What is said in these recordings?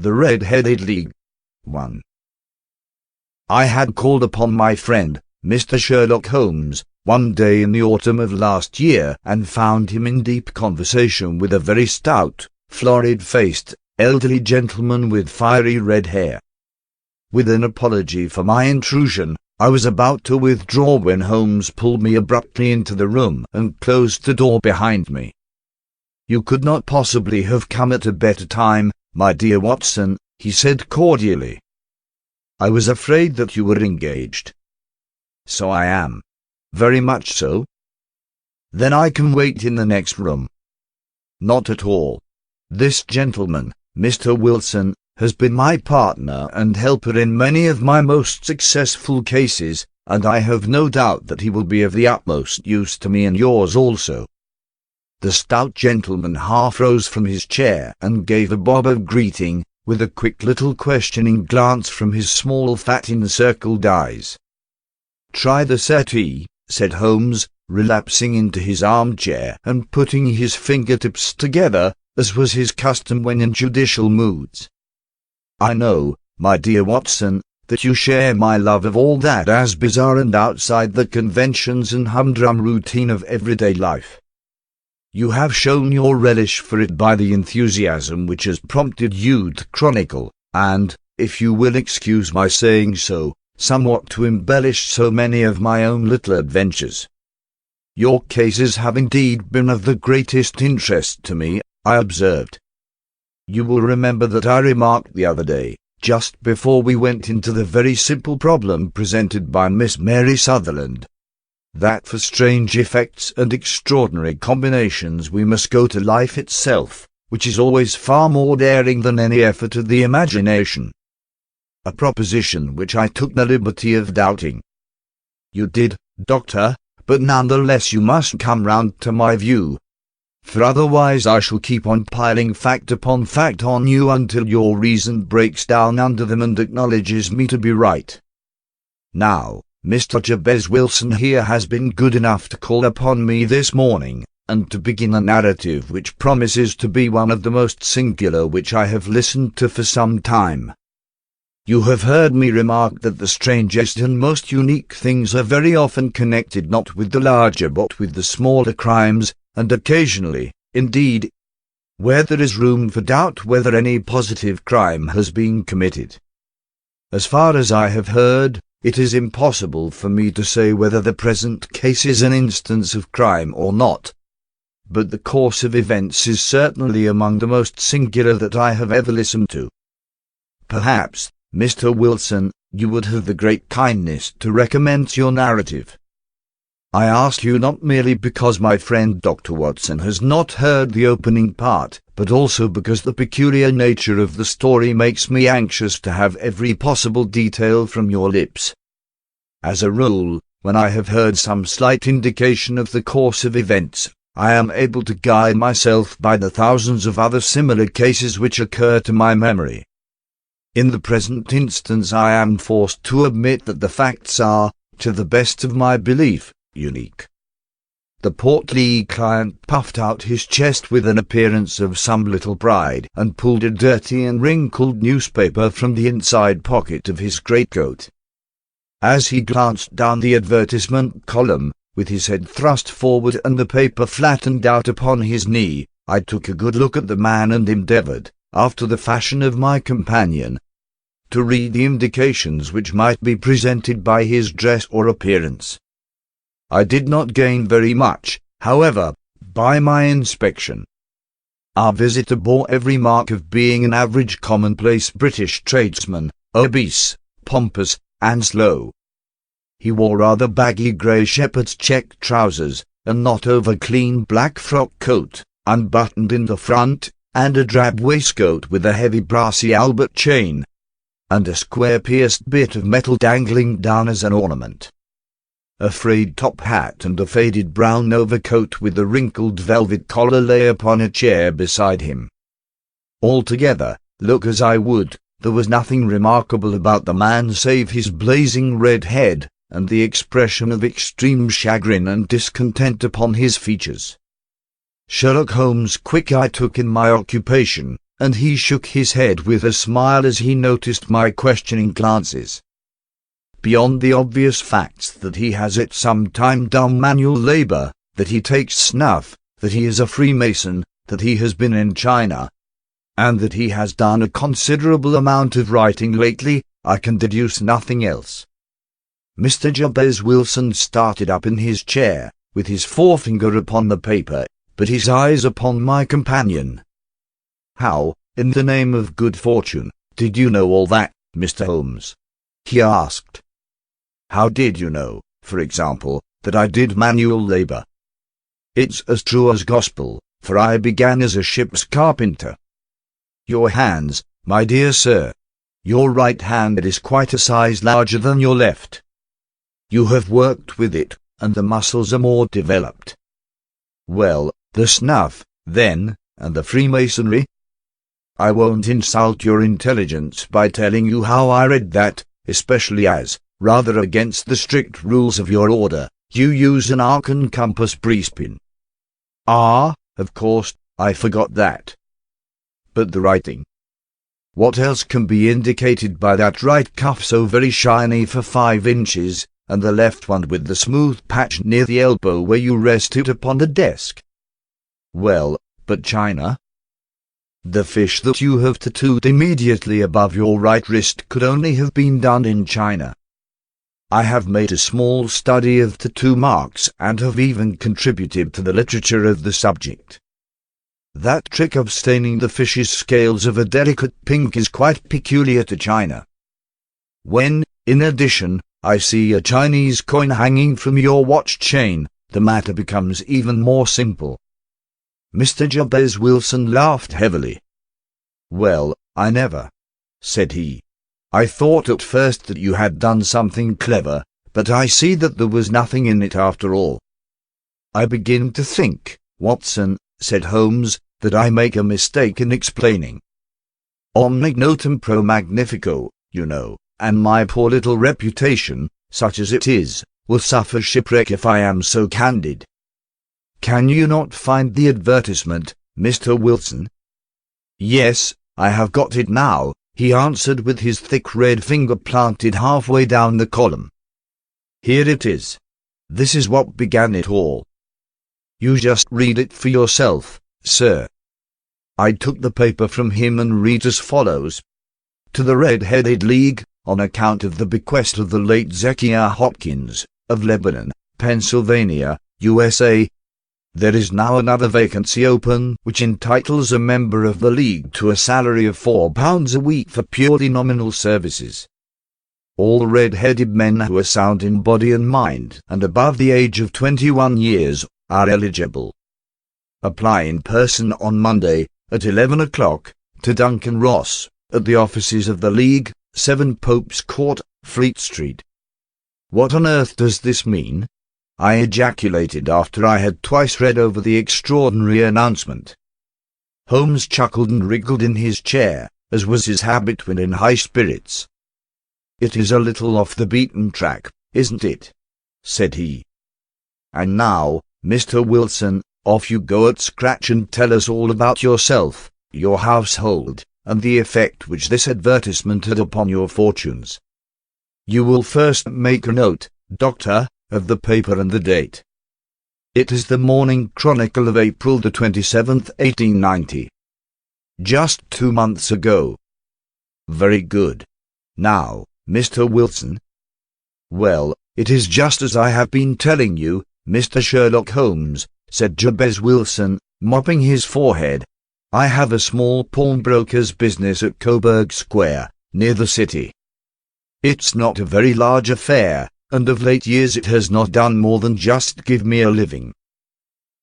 The Red-Headed League. 1. I had called upon my friend, Mr. Sherlock Holmes, one day in the autumn of last year, and found him in deep conversation with a very stout, florid-faced, elderly gentleman with fiery red hair. With an apology for my intrusion, I was about to withdraw when Holmes pulled me abruptly into the room and closed the door behind me. "You could not possibly have come at a better time, my dear Watson," he said cordially. "I was afraid that you were engaged." "So I am. Very much so." "Then I can wait in the next room." "Not at all. This gentleman, Mr. Wilson, has been my partner and helper in many of my most successful cases, and I have no doubt that he will be of the utmost use to me and yours also." The stout gentleman half rose from his chair and gave a bob of greeting, with a quick little questioning glance from his small fat encircled eyes. "Try the settee," said Holmes, relapsing into his armchair and putting his fingertips together, as was his custom when in judicial moods. "I know, my dear Watson, that you share my love of all that is bizarre and outside the conventions and humdrum routine of everyday life. You have shown your relish for it by the enthusiasm which has prompted you to chronicle, and, if you will excuse my saying so, somewhat to embellish so many of my own little adventures. Your cases have indeed been of the greatest interest to me," I observed. "You will remember that I remarked the other day, just before we went into the very simple problem presented by Miss Mary Sutherland, that for strange effects and extraordinary combinations we must go to life itself, which is always far more daring than any effort of the imagination. A proposition which I took the liberty of doubting. You did, Doctor, but none the less you must come round to my view, for otherwise I shall keep on piling fact upon fact on you until your reason breaks down under them and acknowledges me to be right. Now, Mr. Jabez Wilson here has been good enough to call upon me this morning, and to begin a narrative which promises to be one of the most singular which I have listened to for some time. You have heard me remark that the strangest and most unique things are very often connected not with the larger but with the smaller crimes, and occasionally, indeed, where there is room for doubt whether any positive crime has been committed. As far as I have heard, it is impossible for me to say whether the present case is an instance of crime or not, but the course of events is certainly among the most singular that I have ever listened to. Perhaps, Mr. Wilson, you would have the great kindness to recommence your narrative. I ask you not merely because my friend Dr. Watson has not heard the opening part, but also because the peculiar nature of the story makes me anxious to have every possible detail from your lips. As a rule, when I have heard some slight indication of the course of events, I am able to guide myself by the thousands of other similar cases which occur to my memory. In the present instance I am forced to admit that the facts are, to the best of my belief, unique. The portly client puffed out his chest with an appearance of some little pride, and pulled a dirty and wrinkled newspaper from the inside pocket of his greatcoat. As he glanced down the advertisement column, with his head thrust forward and the paper flattened out upon his knee, I took a good look at the man and endeavoured, after the fashion of my companion, to read the indications which might be presented by his dress or appearance. I did not gain very much, however, by my inspection. Our visitor bore every mark of being an average commonplace British tradesman, obese, pompous, and slow. He wore rather baggy grey shepherd's check trousers, a not over-clean black frock coat, unbuttoned in the front, and a drab waistcoat with a heavy brassy Albert chain, and a square pierced bit of metal dangling down as an ornament. A frayed top hat and a faded brown overcoat with a wrinkled velvet collar lay upon a chair beside him. Altogether, look as I would, there was nothing remarkable about the man save his blazing red head, and the expression of extreme chagrin and discontent upon his features. Sherlock Holmes' quick eye took in my occupation, and he shook his head with a smile as he noticed my questioning glances. Beyond the obvious facts that he has at some time done manual labor, that he takes snuff, that he is a Freemason, that he has been in China, and that he has done a considerable amount of writing lately, I can deduce nothing else. Mr. Jabez Wilson started up in his chair, with his forefinger upon the paper, but his eyes upon my companion. "How, in the name of good fortune, did you know all that, Mr. Holmes?" he asked. "How did you know, for example, that I did manual labor?" "It's as true as gospel, for I began as a ship's carpenter." "Your hands, my dear sir. Your right hand is quite a size larger than your left. You have worked with it, and the muscles are more developed." "Well, the snuff, then, and the Freemasonry?" "I won't insult your intelligence by telling you how I read that, especially as, rather against the strict rules of your order, you use an arc and compass breastpin." "Ah, of course, I forgot that. But the writing? What else can be indicated by that right cuff so very shiny for 5 inches, and the left one with the smooth patch near the elbow where you rest it upon the desk?" "Well, but China?" "The fish that you have tattooed immediately above your right wrist could only have been done in China. I have made a small study of tattoo marks and have even contributed to the literature of the subject. That trick of staining the fish's scales of a delicate pink is quite peculiar to China. When, in addition, I see a Chinese coin hanging from your watch chain, the matter becomes even more simple." Mr. Jabez Wilson laughed heavily. "Well, I never," said he. "I thought at first that you had done something clever, but I see that there was nothing in it after all." "I begin to think, Watson," said Holmes, "that I make a mistake in explaining. Omnignotum pro magnifico, you know, and my poor little reputation, such as it is, will suffer shipwreck if I am so candid. Can you not find the advertisement, Mr. Wilson?" "Yes, I have got it now," he answered with his thick red finger planted halfway down the column. "Here it is. This is what began it all. You just read it for yourself, sir." I took the paper from him and read as follows. "To the Red-Headed League, on account of the bequest of the late Zekiah Hopkins, of Lebanon, Pennsylvania, USA, there is now another vacancy open which entitles a member of the League to a salary of £4 a week for purely nominal services. All red-headed men who are sound in body and mind and above the age of 21 years are eligible. Apply in person on Monday, at 11 o'clock, to Duncan Ross, at the offices of the League, 7 Pope's Court, Fleet Street." "What on earth does this mean?" I ejaculated after I had twice read over the extraordinary announcement. Holmes chuckled and wriggled in his chair, as was his habit when in high spirits. "It is a little off the beaten track, isn't it?" said he. "And now, Mr. Wilson, off you go at scratch and tell us all about yourself, your household, and the effect which this advertisement had upon your fortunes. You will first make a note, Doctor, of the paper and the date." "It is the Morning Chronicle of April the 27th, 1890. Just 2 months ago." "Very good. Now, Mr. Wilson?" "Well, it is just as I have been telling you, Mr. Sherlock Holmes," said Jabez Wilson, mopping his forehead. "I have a small pawnbroker's business at Coburg Square, near the city. It's not a very large affair, and of late years it has not done more than just give me a living.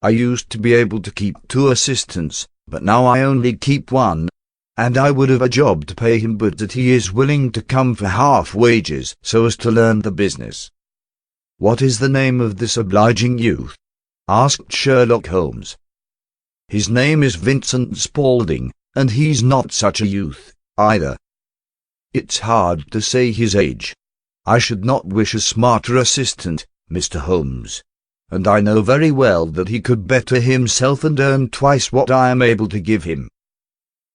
I used to be able to keep 2 assistants, but now I only keep 1, and I would have a job to pay him but that he is willing to come for half wages so as to learn the business." "What is the name of this obliging youth?" asked Sherlock Holmes. "His name is Vincent Spaulding, and he's not such a youth, either. It's hard to say his age. I should not wish a smarter assistant, Mr. Holmes, and I know very well that he could better himself and earn twice what I am able to give him.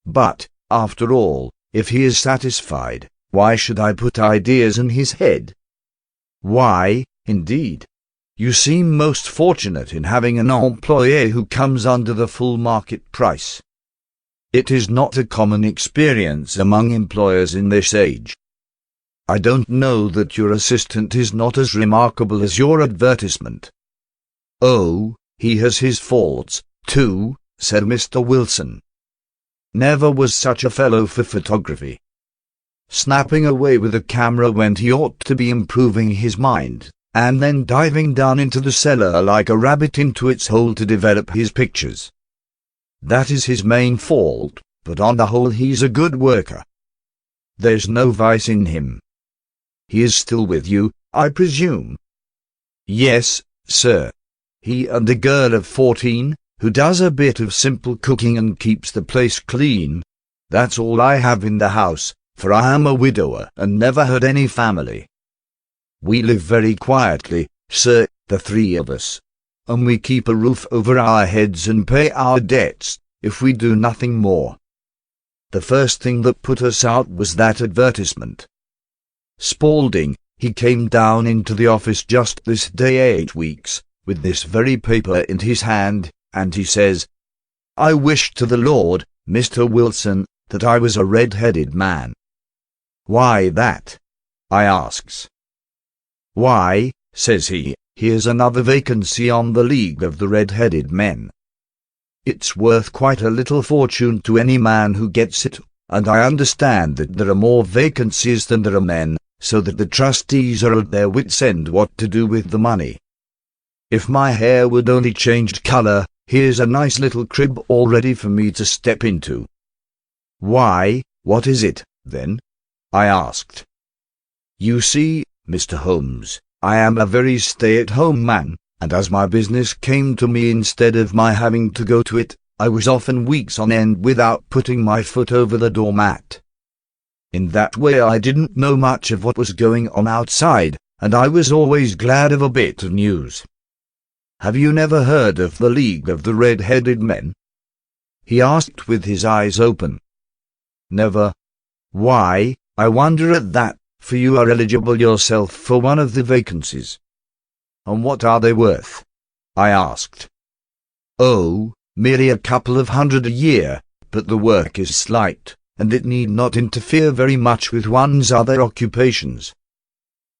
But, after all, if he is satisfied, why should I put ideas in his head? Why, indeed? You seem most fortunate in having an employé who comes under the full market price. It is not a common experience among employers in this age. I don't know that your assistant is not as remarkable as your advertisement. Oh, he has his faults, too, said Mr. Wilson. Never was such a fellow for photography. Snapping away with a camera when he ought to be improving his mind, and then diving down into the cellar like a rabbit into its hole to develop his pictures. That is his main fault, but on the whole he's a good worker. There's no vice in him. He is still with you, I presume? Yes, sir. He and a girl of 14, who does a bit of simple cooking and keeps the place clean. That's all I have in the house, for I am a widower and never had any family. We live very quietly, sir, the three of us, and we keep a roof over our heads and pay our debts, if we do nothing more. The first thing that put us out was that advertisement. Spaulding, he came down into the office just this day 8 weeks, with this very paper in his hand, and he says, "I wish to the Lord, Mr. Wilson, that I was a red-headed man." "Why that?" I asks. "Why," says he, "here's another vacancy on the League of the Red-Headed Men. It's worth quite a little fortune to any man who gets it, and I understand that there are more vacancies than there are men, so that the trustees are at their wits' end what to do with the money. If my hair would only change colour, here's a nice little crib all ready for me to step into." "Why, what is it, then?" I asked. "You see, Mr. Holmes, I am a very stay-at-home man, and as my business came to me instead of my having to go to it, I was often weeks on end without putting my foot over the doormat. In that way I didn't know much of what was going on outside, and I was always glad of a bit of news. Have you never heard of the League of the Red-Headed Men?" he asked with his eyes open. "Never. Why, I wonder at that, for you are eligible yourself for one of the vacancies." "And what are they worth?" I asked. "Oh, merely a couple of hundred a year, but the work is slight, and it need not interfere very much with one's other occupations."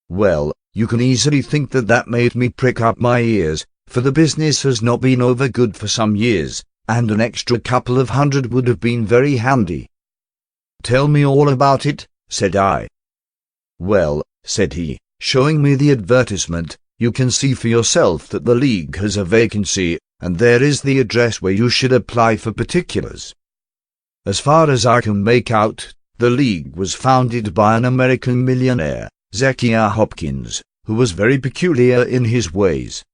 Well, you can easily think that made me prick up my ears, for the business has not been over good for some years, and an extra couple of hundred would have been very handy. "Tell me all about it," said I. "Well," said he, showing me the advertisement, "you can see for yourself that the League has a vacancy, and there is the address where you should apply for particulars. As far as I can make out, the League was founded by an American millionaire, Zekiah Hopkins, who was very peculiar in his ways.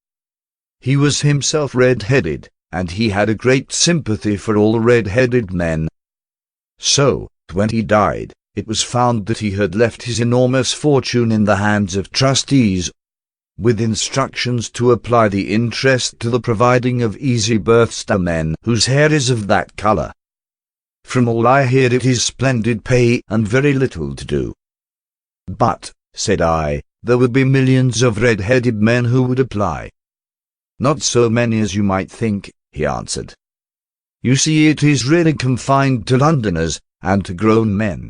He was himself red-headed, and he had a great sympathy for all red-headed men. So, when he died, it was found that he had left his enormous fortune in the hands of trustees, with instructions to apply the interest to the providing of easy berths to men whose hair is of that colour. From all I hear it is splendid pay and very little to do." "But," said I, "there would be millions of red-headed men who would apply." "Not so many as you might think," he answered. "You see, it is really confined to Londoners and to grown men.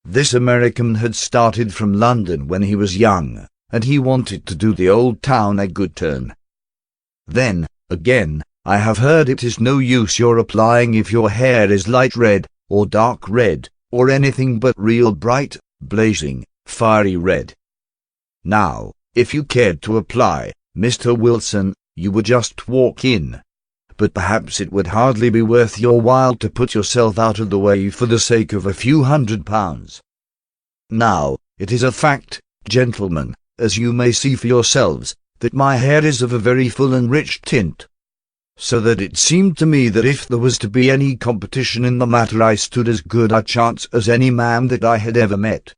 This American had started from London when he was young, and he wanted to do the old town a good turn. Then, again, I have heard it is no use your applying if your hair is light red, or dark red, or anything but real bright, blazing, fiery red. Now, if you cared to apply, Mr. Wilson, you would just walk in. But perhaps it would hardly be worth your while to put yourself out of the way for the sake of a few £100. Now, it is a fact, gentlemen, as you may see for yourselves, that my hair is of a very full and rich tint, so that it seemed to me that if there was to be any competition in the matter I stood as good a chance as any man that I had ever met.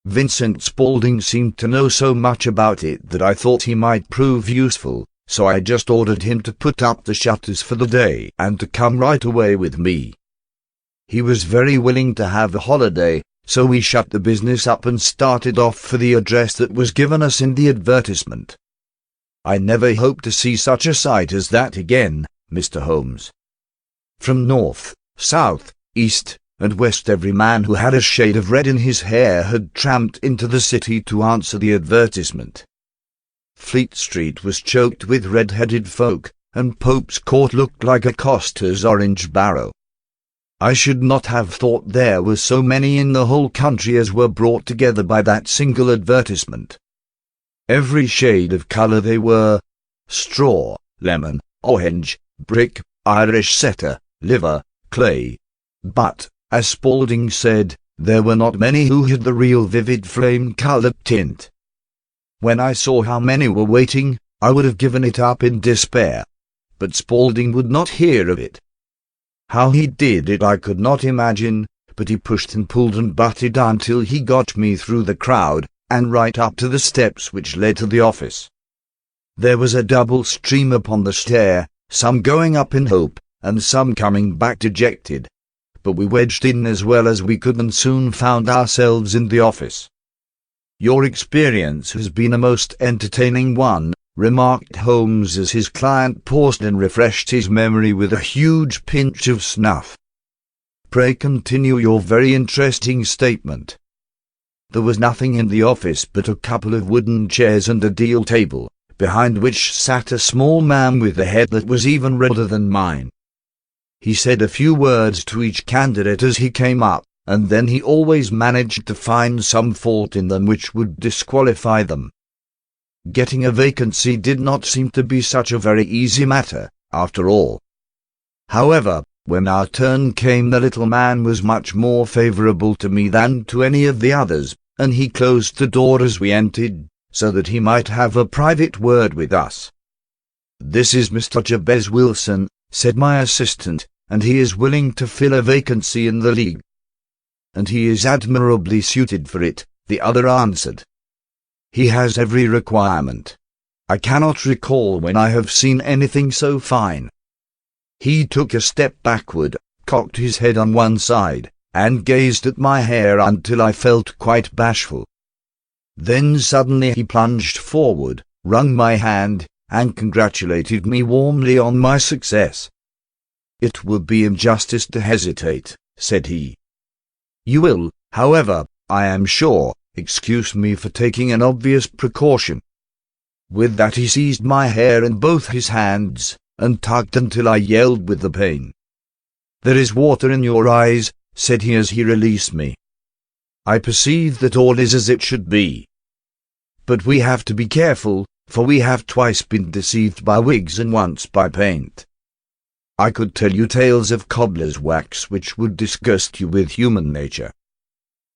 Vincent Spaulding seemed to know so much about it that I thought he might prove useful, so I just ordered him to put up the shutters for the day and to come right away with me. He was very willing to have a holiday, so we shut the business up and started off for the address that was given us in the advertisement. I never hope to see such a sight as that again, Mr. Holmes. From north, south, east, and west every man who had a shade of red in his hair had tramped into the city to answer the advertisement. Fleet Street was choked with red-headed folk, and Pope's Court looked like a coster's orange barrow. I should not have thought there were so many in the whole country as were brought together by that single advertisement. Every shade of colour they were: straw, lemon, orange, brick, Irish setter, liver, clay. But, as Spaulding said, there were not many who had the real vivid flame-coloured tint. When I saw how many were waiting, I would have given it up in despair. But Spaulding would not hear of it. How he did it I could not imagine, but he pushed and pulled and butted until he got me through the crowd, and right up to the steps which led to the office. There was a double stream upon the stair, some going up in hope, and some coming back dejected. But we wedged in as well as we could and soon found ourselves in the office. "Your experience has been a most entertaining one," remarked Holmes as his client paused and refreshed his memory with a huge pinch of snuff. "Pray continue your very interesting statement." There was nothing in the office but a couple of wooden chairs and a deal table, behind which sat a small man with a head that was even redder than mine. He said a few words to each candidate as he came up, and then he always managed to find some fault in them which would disqualify them. Getting a vacancy did not seem to be such a very easy matter, after all. However, when our turn came, the little man was much more favourable to me than to any of the others, and he closed the door as we entered, so that he might have a private word with us. "This is Mr. Jabez Wilson," said my assistant, "and he is willing to fill a vacancy in the League." "And he is admirably suited for it," the other answered. "He has every requirement. I cannot recall when I have seen anything so fine." He took a step backward, cocked his head on one side, and gazed at my hair until I felt quite bashful. Then suddenly he plunged forward, wrung my hand, and congratulated me warmly on my success. "It would be injustice to hesitate," said he. "You will, however, I am sure, excuse me for taking an obvious precaution." With that he seized my hair in both his hands, and tugged until I yelled with the pain. "There is water in your eyes," said he as he released me. "I perceive that all is as it should be. But we have to be careful, for we have twice been deceived by wigs and once by paint. I could tell you tales of cobbler's wax which would disgust you with human nature."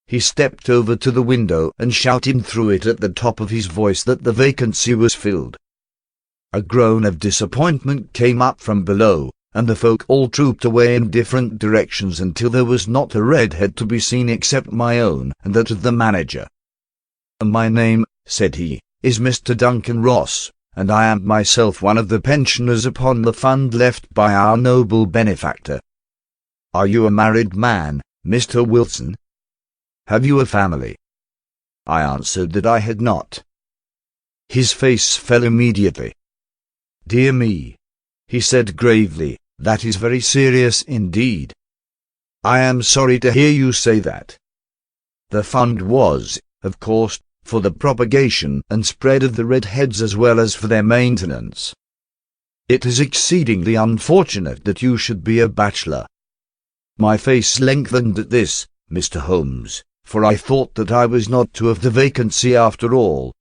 He stepped over to the window and shouted through it at the top of his voice that the vacancy was filled. A groan of disappointment came up from below, and the folk all trooped away in different directions until there was not a redhead to be seen except my own and that of the manager. "My name," said he, "is Mr. Duncan Ross, and I am myself one of the pensioners upon the fund left by our noble benefactor. Are you a married man, Mr. Wilson? Have you a family?" I answered that I had not. His face fell immediately. "Dear me," he said gravely, "that is very serious indeed. I am sorry to hear you say that. The fund was, of course, for the propagation and spread of the redheads as well as for their maintenance. It is exceedingly unfortunate that you should be a bachelor." My face lengthened at this, Mr. Holmes, for I thought that I was not to have the vacancy after all.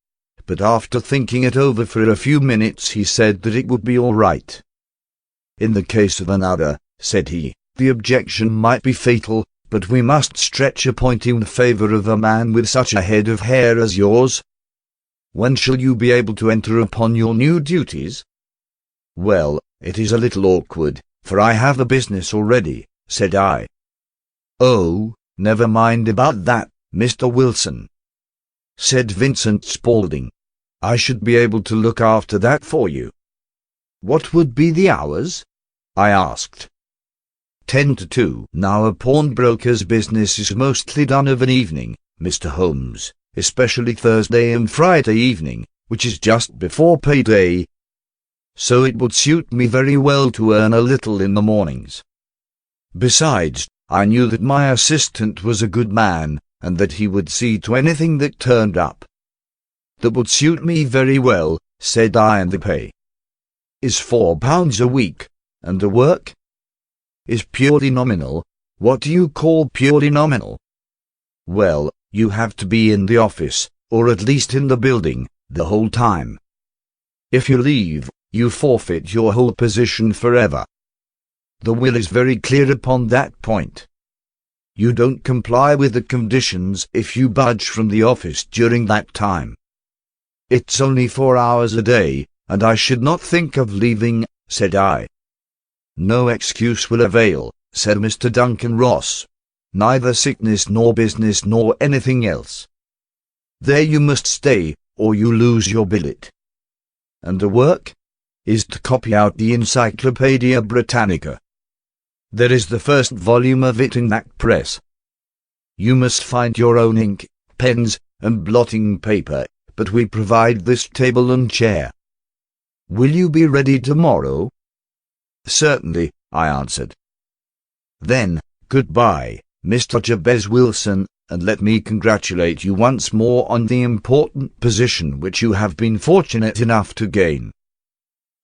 But after thinking it over for a few minutes he said that it would be all right. "In the case of another," said he, "the objection might be fatal, but we must stretch a point in favour of a man with such a head of hair as yours. When shall you be able to enter upon your new duties?" "Well, it is a little awkward, for I have a business already," said I. "Oh, never mind about that, Mr. Wilson," said Vincent Spaulding. "I should be able to look after that for you." "What would be the hours?" I asked. 10 to 2. Now a pawnbroker's business is mostly done of an evening, Mr. Holmes, especially Thursday and Friday evening, which is just before payday. So it would suit me very well to earn a little in the mornings. Besides, I knew that my assistant was a good man, and that he would see to anything that turned up. That would suit me very well, said I, and the pay is £4 a week, and the work is purely nominal. What do you call purely nominal? Well, you have to be in the office, or at least in the building, the whole time. If you leave, you forfeit your whole position forever. The will is very clear upon that point. You don't comply with the conditions if you budge from the office during that time. It's only 4 hours a day, and I should not think of leaving, said I. No excuse will avail, said Mr. Duncan Ross. Neither sickness nor business nor anything else. There you must stay, or you lose your billet. And the work is to copy out the Encyclopaedia Britannica. There is the first volume of it in that press. You must find your own ink, pens, and blotting paper, but we provide this table and chair. Will you be ready tomorrow? Certainly, I answered. Then, goodbye, Mr. Jabez Wilson, and let me congratulate you once more on the important position which you have been fortunate enough to gain.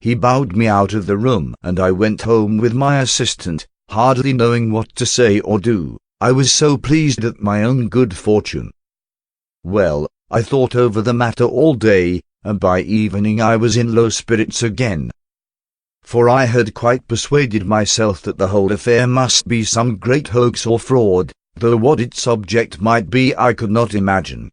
He bowed me out of the room, and I went home with my assistant, hardly knowing what to say or do. I was so pleased at my own good fortune. Well, I thought over the matter all day, and by evening I was in low spirits again. For I had quite persuaded myself that the whole affair must be some great hoax or fraud, though what its object might be I could not imagine.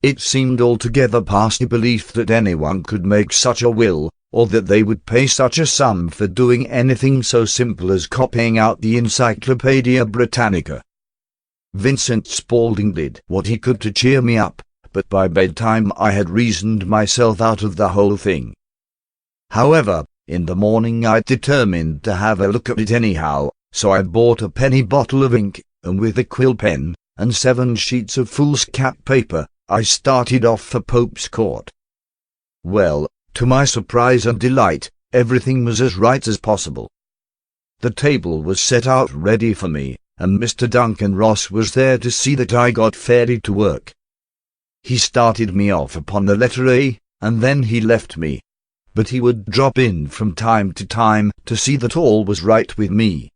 It seemed altogether past belief that anyone could make such a will, or that they would pay such a sum for doing anything so simple as copying out the Encyclopaedia Britannica. Vincent Spaulding did what he could to cheer me up, but by bedtime I had reasoned myself out of the whole thing. However, in the morning I determined to have a look at it anyhow, so I bought a penny bottle of ink, and with a quill pen, and 7 sheets of foolscap paper, I started off for Pope's Court. Well, to my surprise and delight, everything was as right as possible. The table was set out ready for me, and Mr. Duncan Ross was there to see that I got fairly to work. He started me off upon the letter A, and then he left me. But he would drop in from time to time to see that all was right with me.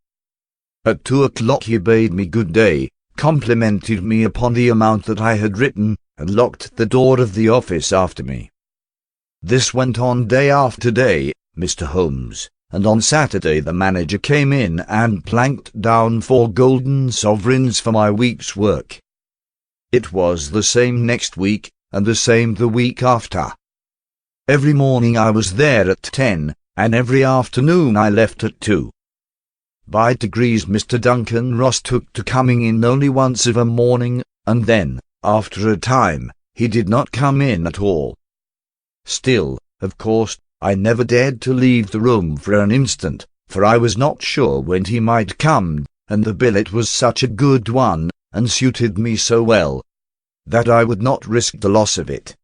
At 2 o'clock he bade me good day, complimented me upon the amount that I had written, and locked the door of the office after me. This went on day after day, Mr. Holmes, and on Saturday the manager came in and planked down 4 golden sovereigns for my week's work. It was the same next week, and the same the week after. Every morning I was there at 10, and every afternoon I left at 2. By degrees Mr. Duncan Ross took to coming in only once of a morning, and then, after a time, he did not come in at all. Still, of course, I never dared to leave the room for an instant, for I was not sure when he might come, and the billet was such a good one, and suited me so well, that I would not risk the loss of it.